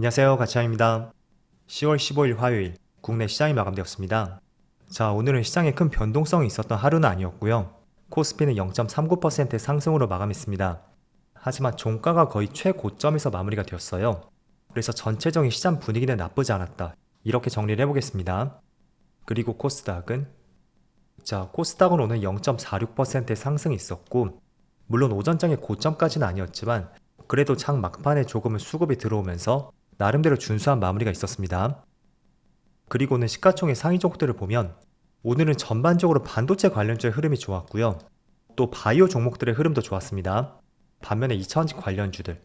안녕하세요, 가치양입니다. 10월 15일 화요일 국내 시장이 마감되었습니다. 자, 오늘은 시장에 큰 변동성이 있었던 하루는 아니었고요. 코스피는 0.39% 상승으로 마감했습니다. 하지만 종가가 거의 최고점에서 마무리가 되었어요. 그래서 전체적인 시장 분위기는 나쁘지 않았다, 이렇게 정리를 해보겠습니다. 그리고 코스닥은 오늘 0.46% 상승이 있었고, 물론 오전장의 고점까지는 아니었지만 그래도 장 막판에 조금은 수급이 들어오면서 나름대로 준수한 마무리가 있었습니다. 그리고는 시가총액 상위 종목들을 보면 오늘은 전반적으로 반도체 관련주의 흐름이 좋았고요. 또 바이오 종목들의 흐름도 좋았습니다. 반면에 2차원지 관련주들,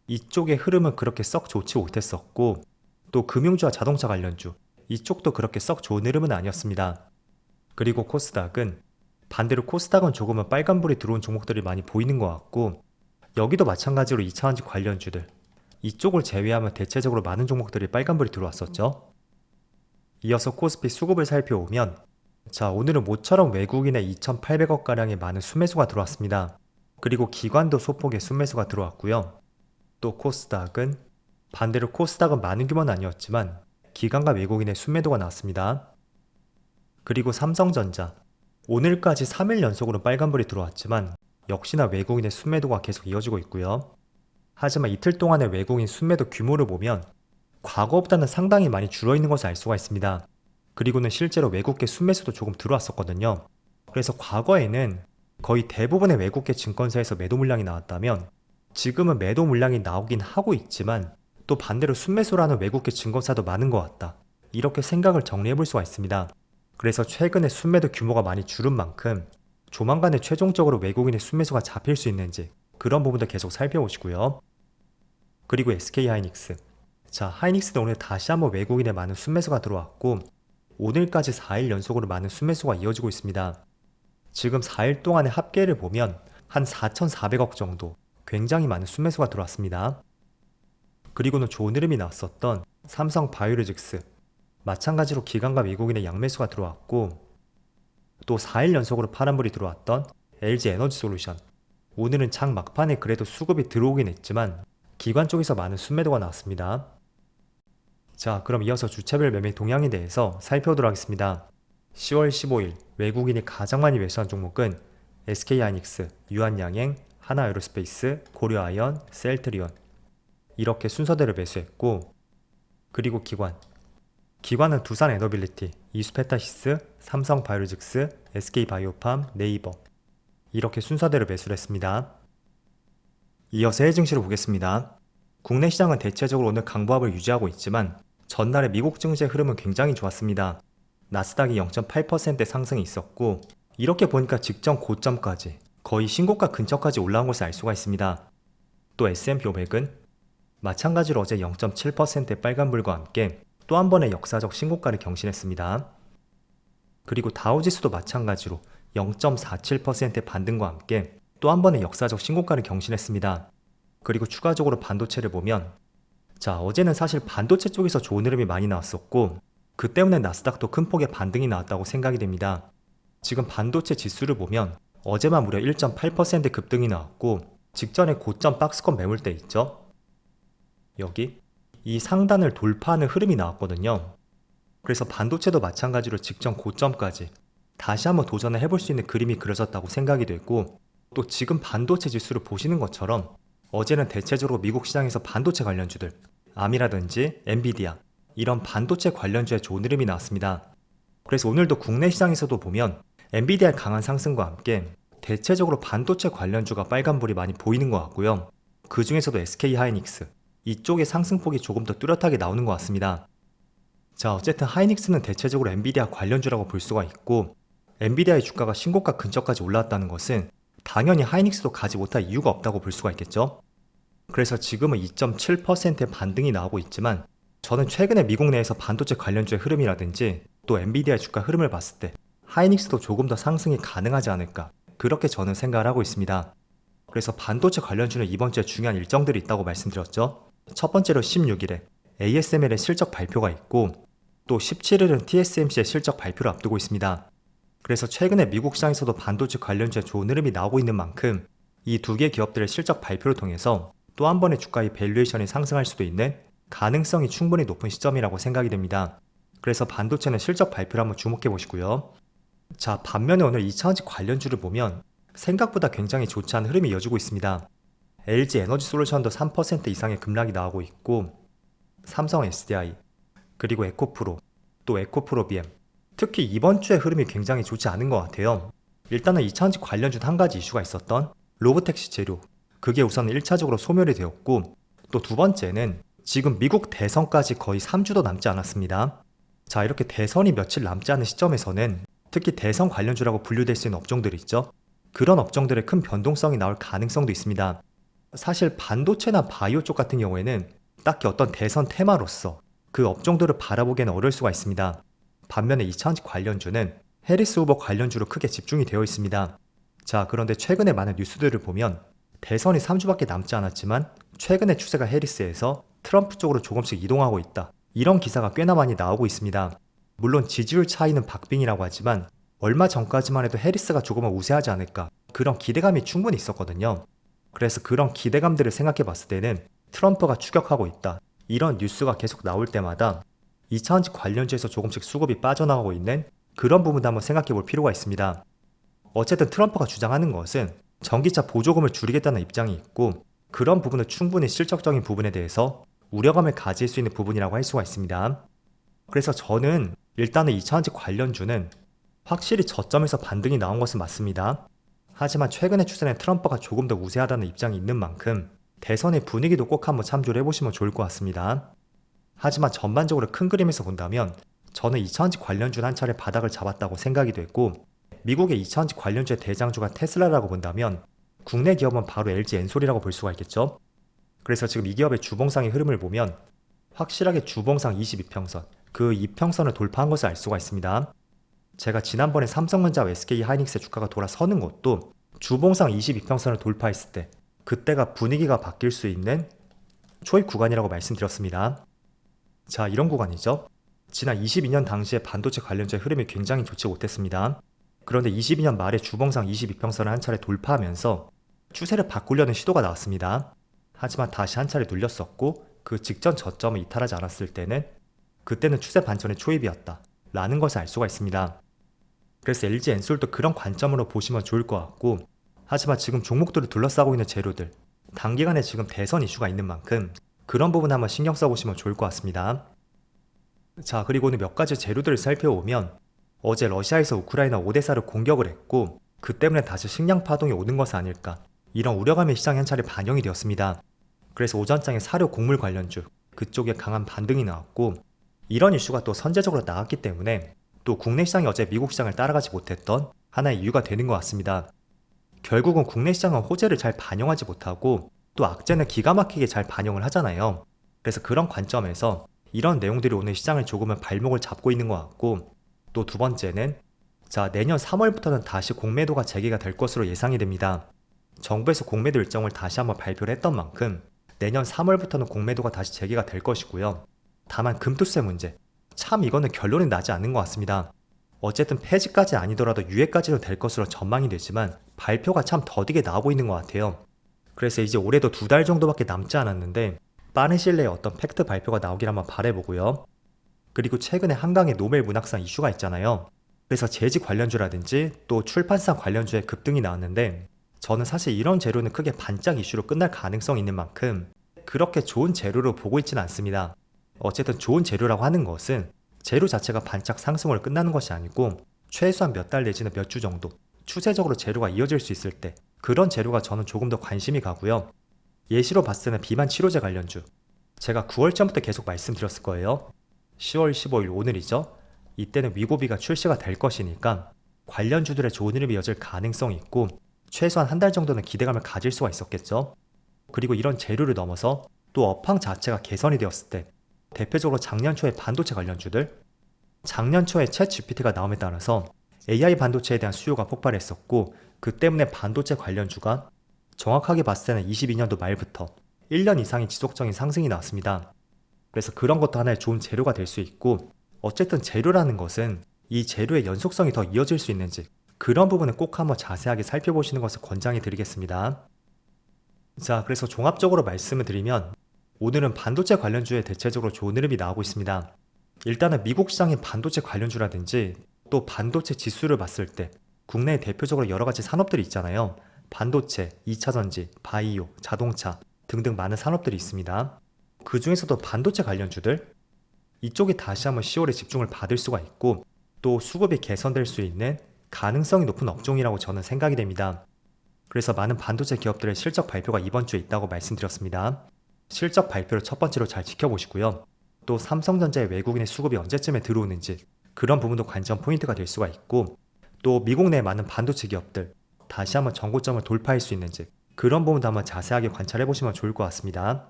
이쪽의 흐름은 그렇게 썩 좋지 못했었고, 또 금융주와 자동차 관련주, 이쪽도 그렇게 썩 좋은 흐름은 아니었습니다. 그리고 코스닥은 반대로 코스닥은 조금은 빨간불이 들어온 종목들이 많이 보이는 것 같고, 여기도 마찬가지로 2차원지 관련주들, 이쪽을 제외하면 대체적으로 많은 종목들이 빨간불이 들어왔었죠. 이어서 코스피 수급을 살펴보면, 오늘은 모처럼 외국인의 2,800억가량의 많은 순매수가 들어왔습니다. 그리고 기관도 소폭의 순매수가 들어왔고요. 또 코스닥은 반대로 코스닥은 많은 규모는 아니었지만 기관과 외국인의 순매도가 나왔습니다. 그리고 삼성전자, 오늘까지 3일 연속으로 빨간불이 들어왔지만 역시나 외국인의 순매도가 계속 이어지고 있고요. 하지만 이틀 동안의 외국인 순매도 규모를 보면 과거보다는 상당히 많이 줄어있는 것을 알 수가 있습니다. 그리고는 실제로 외국계 순매수도 조금 들어왔었거든요. 그래서 과거에는 거의 대부분의 외국계 증권사에서 매도 물량이 나왔다면 지금은 매도 물량이 나오긴 하고 있지만 또 반대로 순매수라는 외국계 증권사도 많은 것 같다, 이렇게 생각을 정리해 볼 수가 있습니다. 그래서 최근에 순매도 규모가 많이 줄은 만큼 조만간에 최종적으로 외국인의 순매수가 잡힐 수 있는지 그런 부분도 계속 살펴보시고요. 그리고 SK하이닉스, 하이닉스도 오늘 다시 한번 외국인의 많은 순매수가 들어왔고, 오늘까지 4일 연속으로 많은 순매수가 이어지고 있습니다. 지금 4일 동안의 합계를 보면 한 4,400억 정도 굉장히 많은 순매수가 들어왔습니다. 그리고는 좋은 흐름이 나왔었던 삼성바이오로직스, 마찬가지로 기관과 외국인의 양매수가 들어왔고, 또 4일 연속으로 파란불이 들어왔던 LG에너지솔루션, 오늘은 장 막판에 그래도 수급이 들어오긴 했지만 기관 쪽에서 많은 순매도가 나왔습니다. 그럼 이어서 주차별 매매 동향에 대해서 살펴보도록 하겠습니다. 10월 15일 외국인이 가장 많이 매수한 종목은 SK하이닉스, 유한양행, 하나에어로스페이스, 고려아연, 셀트리온, 이렇게 순서대로 매수했고, 그리고 기관은 두산에너빌리티, 이수페타시스, 삼성바이오로직스, SK바이오팜, 네이버, 이렇게 순서대로 매수를 했습니다. 이어서 해외 증시를 보겠습니다. 국내 시장은 대체적으로 오늘 강보합을 유지하고 있지만 전날의 미국 증시의 흐름은 굉장히 좋았습니다. 나스닥이 0.8% 상승이 있었고, 이렇게 보니까 직전 고점까지 거의 신고가 근처까지 올라온 것을 알 수가 있습니다. 또 S&P 500은 마찬가지로 어제 0.7%의 빨간불과 함께 또 한 번의 역사적 신고가를 경신했습니다. 그리고 다우지수도 마찬가지로 0.47%의 반등과 함께 또 한 번의 역사적 신고가를 경신했습니다. 그리고 추가적으로 반도체를 보면, 어제는 사실 반도체 쪽에서 좋은 흐름이 많이 나왔었고, 그 때문에 나스닥도 큰 폭의 반등이 나왔다고 생각이 됩니다. 지금 반도체 지수를 보면 어제만 무려 1.8% 급등이 나왔고, 직전에 고점 박스권 매물대 있죠? 여기 이 상단을 돌파하는 흐름이 나왔거든요. 그래서 반도체도 마찬가지로 직전 고점까지 다시 한번 도전을 해볼 수 있는 그림이 그려졌다고 생각이 됐고, 또 지금 반도체 지수를 보시는 것처럼 어제는 대체적으로 미국 시장에서 반도체 관련주들, 암이라든지 엔비디아, 이런 반도체 관련주에 좋은 흐름이 나왔습니다. 그래서 오늘도 국내 시장에서도 보면 엔비디아의 강한 상승과 함께 대체적으로 반도체 관련주가 빨간불이 많이 보이는 것 같고요. 그 중에서도 SK하이닉스, 이쪽의 상승폭이 조금 더 뚜렷하게 나오는 것 같습니다. 어쨌든 하이닉스는 대체적으로 엔비디아 관련주라고 볼 수가 있고, 엔비디아의 주가가 신고가 근처까지 올라왔다는 것은 당연히 하이닉스도 가지 못할 이유가 없다고 볼 수가 있겠죠. 그래서 지금은 2.7%의 반등이 나오고 있지만, 저는 최근에 미국 내에서 반도체 관련주의 흐름이라든지 또 엔비디아의 주가 흐름을 봤을 때 하이닉스도 조금 더 상승이 가능하지 않을까, 그렇게 저는 생각을 하고 있습니다. 그래서 반도체 관련주는 이번 주에 중요한 일정들이 있다고 말씀드렸죠. 첫 번째로 16일에 ASML의 실적 발표가 있고, 또 17일은 TSMC의 실적 발표를 앞두고 있습니다. 그래서 최근에 미국 시장에서도 반도체 관련주에 좋은 흐름이 나오고 있는 만큼 이 두 개 기업들의 실적 발표를 통해서 또 한 번의 주가의 밸류에이션이 상승할 수도 있는 가능성이 충분히 높은 시점이라고 생각이 됩니다. 그래서 반도체는 실적 발표를 한번 주목해 보시고요. 자, 반면에 오늘 2차전지 관련주를 보면 생각보다 굉장히 좋지 않은 흐름이 이어지고 있습니다. LG 에너지 솔루션도 3% 이상의 급락이 나오고 있고, 삼성 SDI, 그리고 에코프로, 또 에코프로 BM, 특히 이번 주의 흐름이 굉장히 좋지 않은 것 같아요. 일단은 2차전지 관련주 한 가지 이슈가 있었던 로보택시 재료, 그게 우선 1차적으로 소멸이 되었고, 또 두 번째는 지금 미국 대선까지 거의 3주도 남지 않았습니다. 자, 이렇게 대선이 며칠 남지 않은 시점에서는 특히 대선 관련주라고 분류될 수 있는 업종들이 있죠. 그런 업종들의 큰 변동성이 나올 가능성도 있습니다. 사실 반도체나 바이오 쪽 같은 경우에는 딱히 어떤 대선 테마로서 그 업종들을 바라보기에는 어려울 수가 있습니다. 반면에 2차전지 관련주는 해리스 후보 관련주로 크게 집중이 되어 있습니다. 자, 그런데 최근에 많은 뉴스들을 보면 대선이 3주밖에 남지 않았지만 최근의 추세가 해리스에서 트럼프 쪽으로 조금씩 이동하고 있다, 이런 기사가 꽤나 많이 나오고 있습니다. 물론 지지율 차이는 박빙이라고 하지만 얼마 전까지만 해도 해리스가 조금은 우세하지 않을까, 그런 기대감이 충분히 있었거든요. 그래서 그런 기대감들을 생각해 봤을 때는 트럼프가 추격하고 있다, 이런 뉴스가 계속 나올 때마다 2차전지 관련주에서 조금씩 수급이 빠져나가고 있는 그런 부분도 한번 생각해 볼 필요가 있습니다. 어쨌든 트럼프가 주장하는 것은 전기차 보조금을 줄이겠다는 입장이 있고, 그런 부분은 충분히 실적적인 부분에 대해서 우려감을 가질 수 있는 부분이라고 할 수가 있습니다. 그래서 저는 일단은 2차전지 관련주는 확실히 저점에서 반등이 나온 것은 맞습니다. 하지만 최근의 추세는 트럼프가 조금 더 우세하다는 입장이 있는 만큼 대선의 분위기도 꼭 한번 참조를 해보시면 좋을 것 같습니다. 하지만 전반적으로 큰 그림에서 본다면 저는 2차전지 관련주는 한 차례 바닥을 잡았다고 생각이 됐고, 미국의 2차전지 관련주의 대장주가 테슬라라고 본다면 국내 기업은 바로 LG 엔솔이라고 볼 수가 있겠죠. 그래서 지금 이 기업의 주봉상의 흐름을 보면 확실하게 주봉상 22평선, 그 2평선을 돌파한 것을 알 수가 있습니다. 제가 지난번에 삼성전자와 SK하이닉스의 주가가 돌아서는 것도 주봉상 22평선을 돌파했을 때, 그때가 분위기가 바뀔 수 있는 초입 구간이라고 말씀드렸습니다. 자, 이런 구간이죠. 지난 22년 당시에 반도체 관련주의 흐름이 굉장히 좋지 못했습니다. 그런데 22년 말에 주봉상 22평선을 한 차례 돌파하면서 추세를 바꾸려는 시도가 나왔습니다. 하지만 다시 한 차례 눌렸었고, 그 직전 저점을 이탈하지 않았을 때는 그때는 추세 반전의 초입이었다 라는 것을 알 수가 있습니다. 그래서 LG 엔솔도 그런 관점으로 보시면 좋을 것 같고, 하지만 지금 종목들을 둘러싸고 있는 재료들, 단기간에 지금 대선 이슈가 있는 만큼 그런 부분 한번 신경 써보시면 좋을 것 같습니다. 자, 그리고 오늘 몇 가지 재료들을 살펴보면 어제 러시아에서 우크라이나 오데사를 공격을 했고, 그 때문에 다시 식량 파동이 오는 것은 아닐까, 이런 우려감이 시장에 한 차례 반영이 되었습니다. 그래서 오전장에 사료 곡물 관련주, 그쪽에 강한 반등이 나왔고, 이런 이슈가 또 선제적으로 나왔기 때문에 또 국내 시장이 어제 미국 시장을 따라가지 못했던 하나의 이유가 되는 것 같습니다. 결국은 국내 시장은 호재를 잘 반영하지 못하고 또 악재는 기가 막히게 잘 반영을 하잖아요. 그래서 그런 관점에서 이런 내용들이 오늘 시장을 조금은 발목을 잡고 있는 것 같고, 또 두 번째는 자, 내년 3월부터는 다시 공매도가 재개가 될 것으로 예상이 됩니다. 정부에서 공매도 일정을 다시 한번 발표를 했던 만큼 내년 3월부터는 공매도가 다시 재개가 될 것이고요. 다만 금투세 문제, 참 이거는 결론이 나지 않는 것 같습니다. 어쨌든 폐지까지 아니더라도 유예까지는 될 것으로 전망이 되지만 발표가 참 더디게 나오고 있는 것 같아요. 그래서 이제 올해도 2달 정도밖에 남지 않았는데 빠른 시일 내에 어떤 팩트 발표가 나오길 한번 바라보고요. 그리고 최근에 한강의 노벨 문학상 이슈가 있잖아요. 그래서 재지 관련주라든지 또 출판상 관련주에 급등이 나왔는데, 저는 사실 이런 재료는 크게 반짝 이슈로 끝날 가능성이 있는 만큼 그렇게 좋은 재료로 보고 있지는 않습니다. 어쨌든 좋은 재료라고 하는 것은 재료 자체가 반짝 상승으로 끝나는 것이 아니고 최소한 몇 달 내지는 몇 주 정도 추세적으로 재료가 이어질 수 있을 때, 그런 재료가 저는 조금 더 관심이 가고요. 예시로 봤을 때는 비만 치료제 관련주, 제가 9월쯤부터 계속 말씀드렸을 거예요. 10월 15일 오늘이죠. 이때는 위고비가 출시가 될 것이니까 관련주들의 좋은 흐름이 이어질 가능성이 있고 최소한 한 달 정도는 기대감을 가질 수가 있었겠죠. 그리고 이런 재료를 넘어서 또 업황 자체가 개선이 되었을 때, 대표적으로 작년 초에 반도체 관련주들, 작년 초에 챗 GPT가 나옴에 따라서 AI 반도체에 대한 수요가 폭발했었고, 그 때문에 반도체 관련주가 정확하게 봤을 때는 22년도 말부터 1년 이상의 지속적인 상승이 나왔습니다. 그래서 그런 것도 하나의 좋은 재료가 될 수 있고, 어쨌든 재료라는 것은 이 재료의 연속성이 더 이어질 수 있는지, 그런 부분을 꼭 한번 자세하게 살펴보시는 것을 권장해 드리겠습니다. 자, 그래서 종합적으로 말씀을 드리면 오늘은 반도체 관련주에 대체적으로 좋은 흐름이 나오고 있습니다. 일단은 미국 시장의 반도체 관련주라든지 또 반도체 지수를 봤을 때 국내에 대표적으로 여러 가지 산업들이 있잖아요. 반도체, 2차전지, 바이오, 자동차 등등 많은 산업들이 있습니다. 그 중에서도 반도체 관련주들, 이쪽이 다시 한번 10월에 집중을 받을 수가 있고 또 수급이 개선될 수 있는 가능성이 높은 업종이라고 저는 생각이 됩니다. 그래서 많은 반도체 기업들의 실적 발표가 이번 주에 있다고 말씀드렸습니다. 실적 발표를 첫 번째로 잘 지켜보시고요. 또 삼성전자의 외국인의 수급이 언제쯤에 들어오는지 그런 부분도 관전 포인트가 될 수가 있고 또 미국 내 많은 반도체 기업들 다시 한번 정고점을 돌파할 수 있는지 그런 부분도 한번 자세하게 관찰해 보시면 좋을 것 같습니다.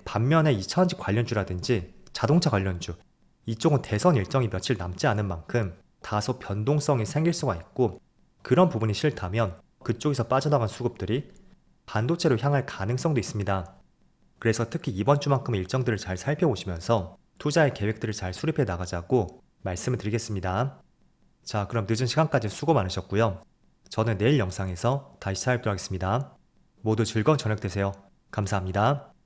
반면에 2차전지 관련주라든지 자동차 관련주 이쪽은 대선 일정이 며칠 남지 않은 만큼 다소 변동성이 생길 수가 있고 그런 부분이 싫다면 그쪽에서 빠져나간 수급들이 반도체로 향할 가능성도 있습니다. 그래서 특히 이번 주만큼의 일정들을 잘 살펴보시면서 투자의 계획들을 잘 수립해 나가자고 말씀을 드리겠습니다. 자, 그럼 늦은 시간까지 수고 많으셨고요. 저는 내일 영상에서 다시 찾아뵙도록 하겠습니다. 모두 즐거운 저녁 되세요. 감사합니다.